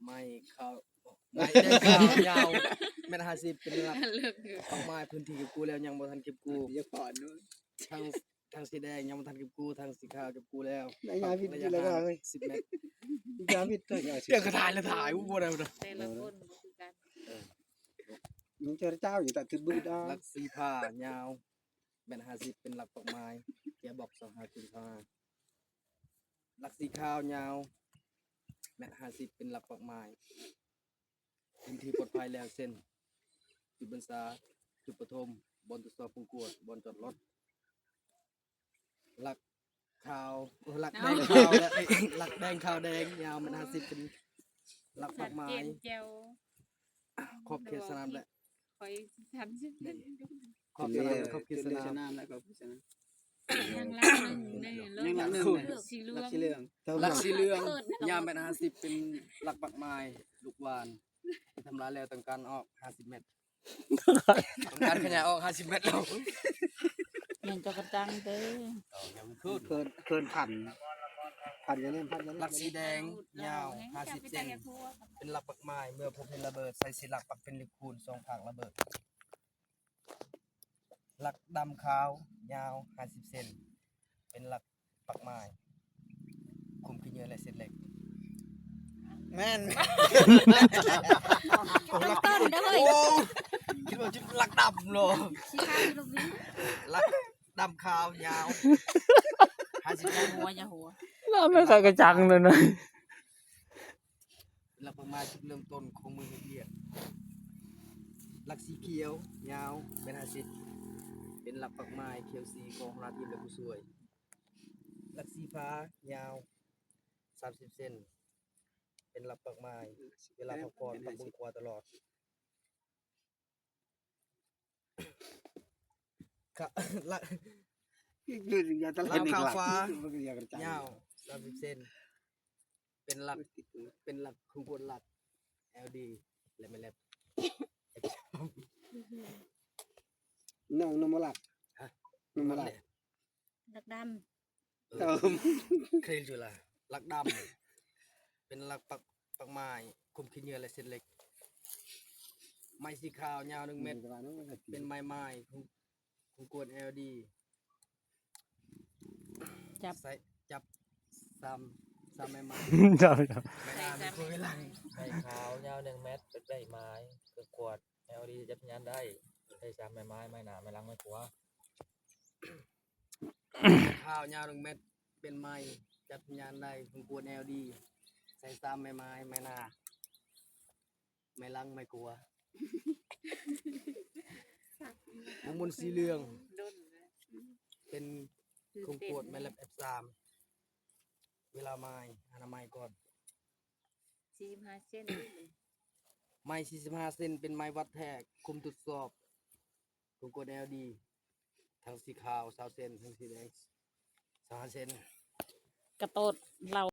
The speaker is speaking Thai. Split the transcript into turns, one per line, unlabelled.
ไม่ข้าวไม่ได้ข้าวยาวแม่น50เป็นหลักปักไม้พื้นที่เก็บกู้แล้วยังบ่ทันเก็บกู้อย่าก่อนทางทางสีแดงยังบ่ทันเก็บกู้ทางสีขาวเก็บกู้แล้ว
ระยะวิทย์แล้วก็เฮ้ย
10 เมตร
ระยะวิทย์ตัวใหญ่
เดี๋ยวก็ถ่ายแล้วถ่ายบ่ได้บ่ได้
แต่ละคนบ่คือกัน
มึงเจอเจ้าอยู่แต่ถือบื้อได้
หลักสีผ้ายาวแม่น50เป็นหลักปักไม้แกบอก25ขึ้นผ้าหลักสีขาวยาวแม่น50เป็นหลักปักไม้พื้นที่ปลอดภัยแล้วเส้นจุดบรรษาจุดปฐมบนทดสอบประกวดบนจอดรถหลักขาวหลักแดงขาวและหลักแดงขาวแดงยาวมัน50เป็นหลักปักไม้
เจนเจียว
ขอบเขตสนามและ
คอยทันสิ
ขอบสนามและขอบเขตสนาม
แล้วก็ชนะ
ยังลักนึงนี่เลิกสีเหลือง
สีเหลือง
หลักสีเหลืองยาวมัน50เป็นหลักปักไม้ลูกวานที่ทำลายแล้วต้องการออก50เมตรต้องการขยายออก50เมตรแล้ว
ยังจะกระตังเด้อ
ยังขึ้น
เกินพันอย่างนี้พันอย่าง
หลัก
นี้
สีแดงยาว50เซนเป็นหลักปักไม้เมื่อพบเห็นระเบิดใส่สีหลักปักเป็นลิคูณ2ผักระเบิดหลักดำขาวยาว50เซนเป็นหลักปักไม้คุมขี้เหงื่อและเส้นเหล็กแม่นต้นเด้อเฮ้ยคิดว่าจุดหลักดำเหรอ
สีขาวลูกนี้
หลักดำขาวยาว50เซน
หัวอย่าหัว
เราไม่เคยกระจังเลยนะ
หลักปักไม้จุดเริ่มต้นของมือเรียกหลักสีเขียวยาวเป็น50เป็นหลักปักไม้เขียวสีของราทีมและผู้ช่วยหลักสีฟ้ายาว30เซนเป็นหลักปักไม้เวลาพักผ่อนปักบนขวาตลอดค่ะหลัก
ยืดยาตลาดยาว
30เซนเป็นหลักคุมกลหลัก LD และไม่แลบ
น้องนมหลักนมหลัก
ดักด
เติม
เคยอยู่ละหลักดำเป็นหลักปักไม้คุมขี้เหงื่อและเส้นเหล็กไม้สีขาวยาว1 เมตรเป็นไม้คุมกล LD
จับ
ใส่จับซ้ำไม้
เจ้า
ไม่น่ามีคนเวลา
ใบขาวยาว1 เมตรเป็นใบไม้คือกวด LD จับยันได้ใช้ซ้ำไม้ไม้หนาไม้ลังไม้ขัว
ข้าวยาว1 เมตรเป็นไม้จับยานได้คุมกล LD ใส่ซ้ำไม้นาไม่ลังไม่กลัวมุมมนสีเหลือง
ำด้น
เป็นคงกวดไม่แลบ F3 เวลาไม้อนามัยก่อน
45เส้น
ไม้45เซนเป็นไม้วัดแทกคุมตรวจสอบคงกวด LD ทั้งสีขาว20เซนทั้งสีแดง25เซน
กระโตดเรา